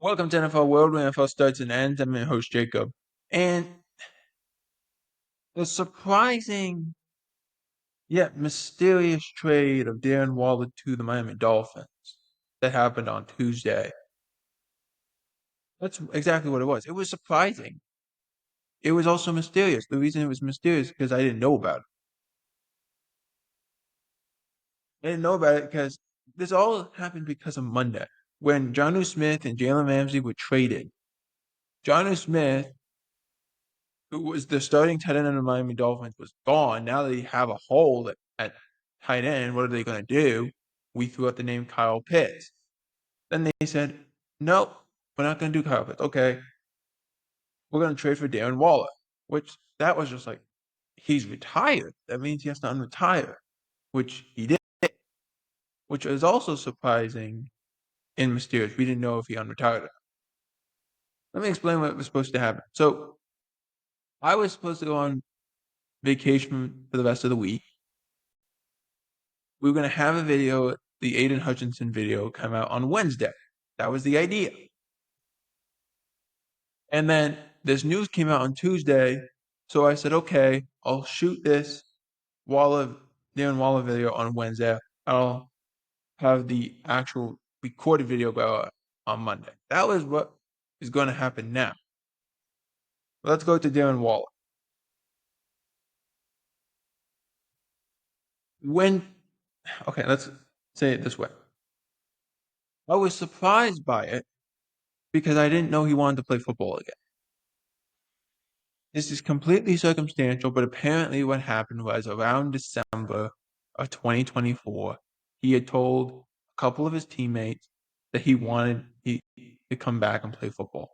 Welcome to NFL World, where NFL starts and ends. I'm your host, Jacob. And the surprising yet mysterious trade of Darren Waller to the Miami Dolphins that happened on Tuesday. That's exactly what it was. It was surprising. It was also mysterious. The reason it was mysterious is because I didn't know about it. I didn't know about it because this all happened because of Monday, when Jonnu Smith and Jalen Ramsey were traded. Jonnu Smith, who was the starting tight end of the Miami Dolphins, was gone. Now they have a hole at tight end. What are they going to do? We threw out the name Kyle Pitts. Then they said, nope, we're not going to do Kyle Pitts. Okay, we're going to trade for Darren Waller, which that was just like, he's retired. That means he has to unretire, which he did, which is also surprising and mysterious. We didn't know if he unretired. Let me explain what was supposed to happen. So I was supposed to go on vacation for the rest of the week. We were going to have a video, the Aiden Hutchinson video, come out on Wednesday. That was the idea. And then this news came out on Tuesday. So I said, okay, I'll shoot this Darren Waller video on Wednesday. I'll have the actual recorded video go out on Monday. That was what is going to happen now. Let's go to Darren Waller. Okay, let's say it this way. I was surprised by it because I didn't know he wanted to play football again. This is completely circumstantial, but apparently what happened was around December of 2024, he had told a couple of his teammates that he wanted to come back and play football.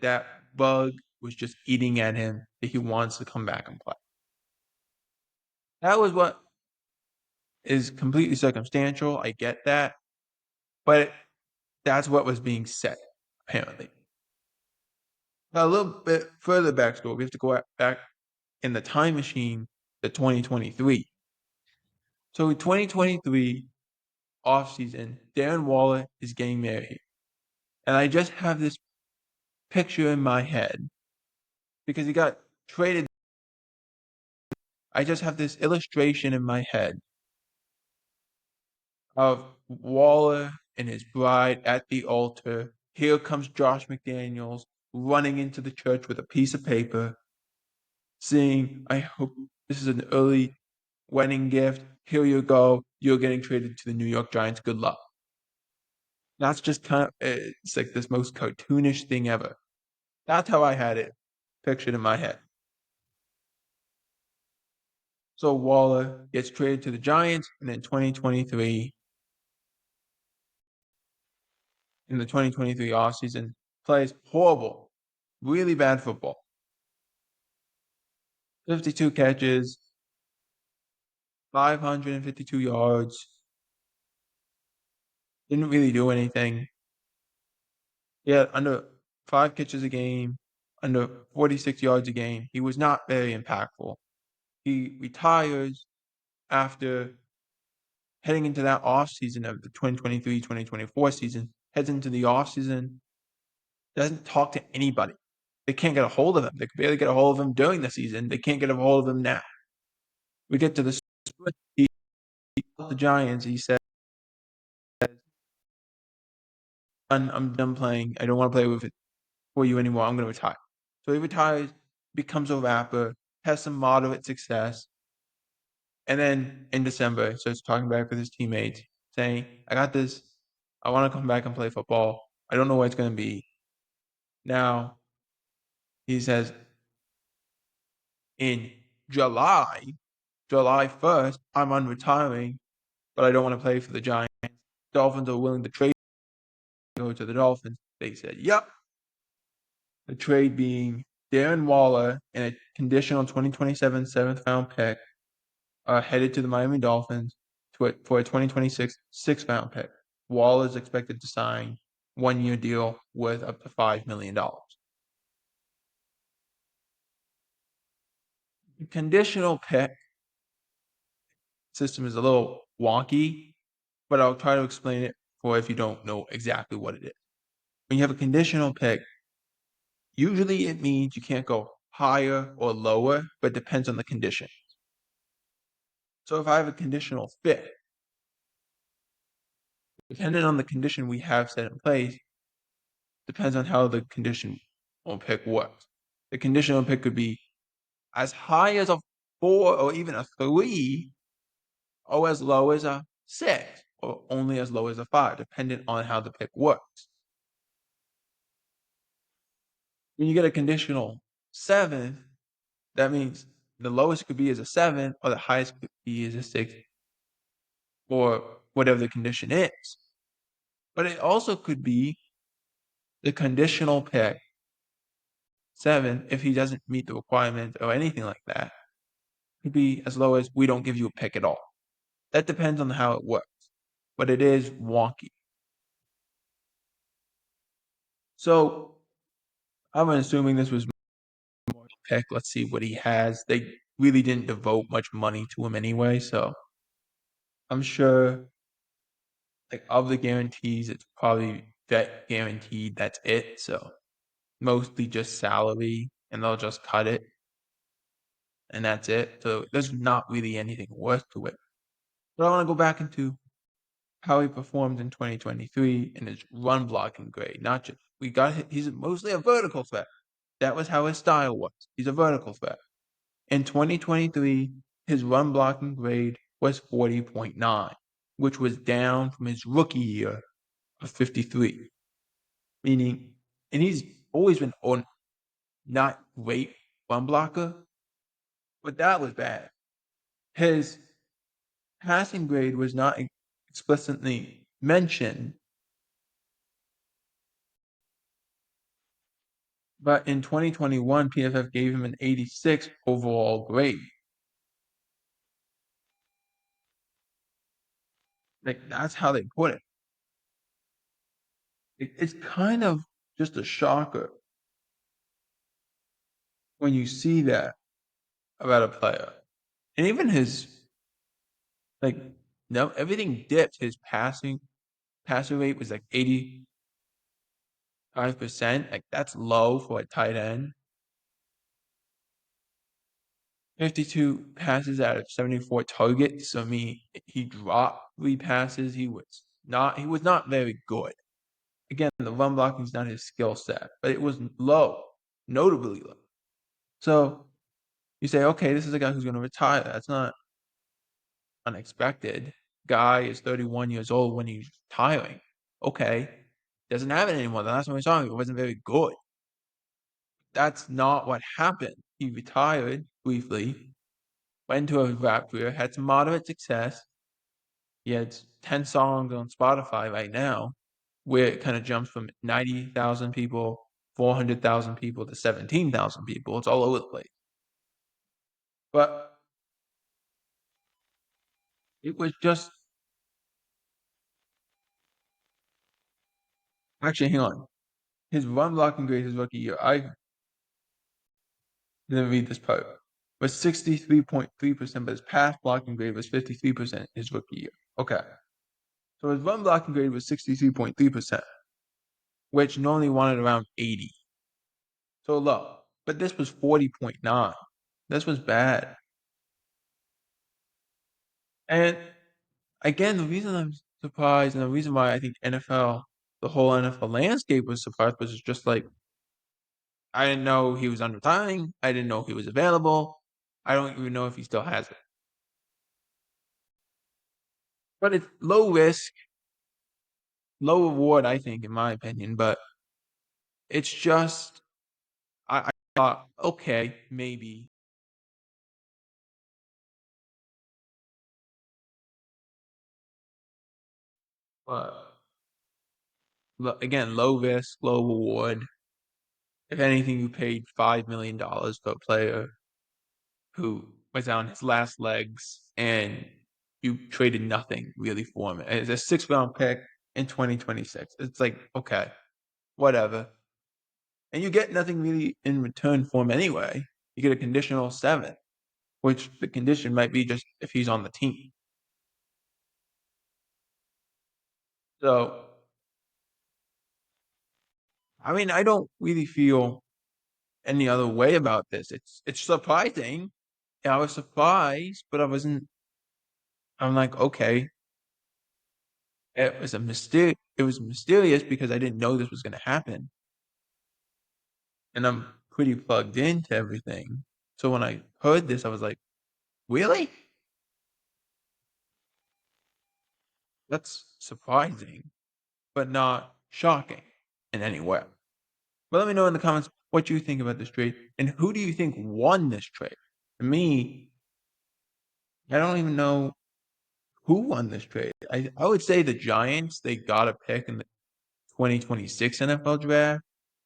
That bug was just eating at him, that he wants to come back and play. That was what is completely circumstantial. I get that. But that's what was being said, apparently. Now, a little bit further backstory, we have to go back in the time machine to 2023. So in 2023 offseason, Darren Waller is getting married. And I just have this picture in my head because he got traded. I just have this illustration in my head of Waller and his bride at the altar. Here comes Josh McDaniels running into the church with a piece of paper saying, I hope this is an early wedding gift. Here you go. You're getting traded to the New York Giants. Good luck. That's just it's like this most cartoonish thing ever. That's how I had it pictured in my head. So Waller gets traded to the Giants, and in 2023, in the 2023 offseason, plays horrible, really bad football. 52 catches, 552 yards. Didn't really do anything. Yeah, under 5 catches a game, under 46 yards a game. He was not very impactful. He retires after heading into that offseason of the 2023-2024 season, heads into the offseason, doesn't talk to anybody. They can't get a hold of him. They could barely get a hold of him during the season. They can't get a hold of him now. We get to the split. The Giants, he said, I'm done playing. I don't want to play with it for you anymore. I'm going to retire. So he retires, becomes a rapper, has some moderate success. And then in December, starts talking back with his teammates, saying, I got this. I want to come back and play football. I don't know what it's going to be. Now, he says, in July 1st, I'm unretiring, but I don't want to play for the Giants. Dolphins are willing to trade go to the Dolphins. They said, yep. The trade being Darren Waller and a conditional 2027 seventh round pick headed to the Miami Dolphins for a 2026 sixth round pick. Waller is expected to sign 1-year deal worth up to $5 million. The conditional pick system is a little wonky, but I'll try to explain it for if you don't know exactly what it is. when you have a conditional pick, usually it means you can't go higher or lower, but it depends on the condition. So if I have a conditional fifth, depending on the condition we have set in place, depends on how the conditional pick works. The conditional pick could be as high as a 4 or even a 3, or as low as a 6, or only as low as a 5, depending on how the pick works. When you get a conditional 7, that means the lowest could be is a 7, or the highest could be is a 6, or whatever the condition is. But it also could be the conditional pick 7 if he doesn't meet the requirement or anything like that. Could be as low as we don't give you a pick at all. That depends on how it works, but it is wonky. So I'm assuming this was more pick. Let's see what he has. They really didn't devote much money to him anyway, so I'm sure like of the guarantees, it's probably vet guaranteed. That's it. So mostly just salary, and they'll just cut it, and that's it. So there's not really anything worth to it. But I want to go back into how he performed in 2023 in his run blocking grade. Not just he's mostly a vertical threat. That was how his style was. He's a vertical threat. In 2023, his run blocking grade was 40.9, which was down from his rookie year of 53. Meaning, and he's always been on not great run blocker, but that was bad. His passing grade was not explicitly mentioned, but in 2021, PFF gave him an 86 overall grade. Like, that's how they put it. It's kind of just a shocker when you see that about a player. And even his, like, no, everything dipped. His passer rate was like 85%. Like, that's low for a tight end. 52 passes out of 74 targets. So, I mean, he dropped 3 passes. He was not very good. Again, the run blocking is not his skill set, but it was low, notably low. So you say, okay, this is a guy who's going to retire. That's not unexpected. Guy is 31 years old when he's retiring. Okay, doesn't have it anymore. The last time we saw him, it wasn't very good. That's not what happened. He retired briefly, went into a rap career, had some moderate success. He had 10 songs on Spotify right now, where it kind of jumps from 90,000 people, 400,000 people to 17,000 people. It's all over the place. But it was just actually, hang on. His run blocking grade his rookie year, I didn't read this part, was 63.3%, but his pass blocking grade was 53% his rookie year. Okay. So his run blocking grade was 63.3%, which normally wanted around 80. So low. But this was 40.9. This was bad. And again, the reason I'm surprised and the reason why I think the whole NFL landscape was surprised was just like, I didn't know he was unretiring. I didn't know he was available. I don't even know if he still has it. But it's low risk, low reward, I think, in my opinion. But it's just, I thought, okay, maybe. But again, low risk, low reward. If anything, you paid $5 million for a player who was on his last legs and you traded nothing really for him. It's a 6th-round pick in 2026. It's like, okay, whatever. And you get nothing really in return for him anyway. You get a conditional 7, which the condition might be just if he's on the team. So I mean, I don't really feel any other way about this. It's surprising. I was surprised, but I wasn't. I'm like, okay, It was mysterious because I didn't know this was going to happen, and I'm pretty plugged into everything. So when I heard this, I was like, really? That's surprising, but not shocking in any way. But let me know in the comments what you think about this trade and who do you think won this trade. To me, I don't even know who won this trade. I would say the Giants, they got a pick in the 2026 NFL draft,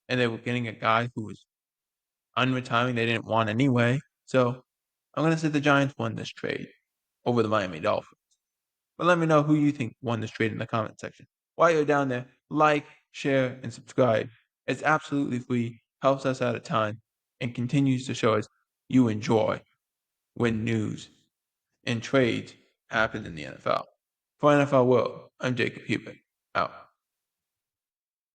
and they were getting a guy who was unretiring they didn't want anyway. So I'm going to say the Giants won this trade over the Miami Dolphins. But let me know who you think won this trade in the comment section. While you're down there, like, share, and subscribe. It's absolutely free, helps us out a ton, and continues to show us you enjoy when news and trades happen in the NFL. For NFL World, I'm Jacob Hubert. Out.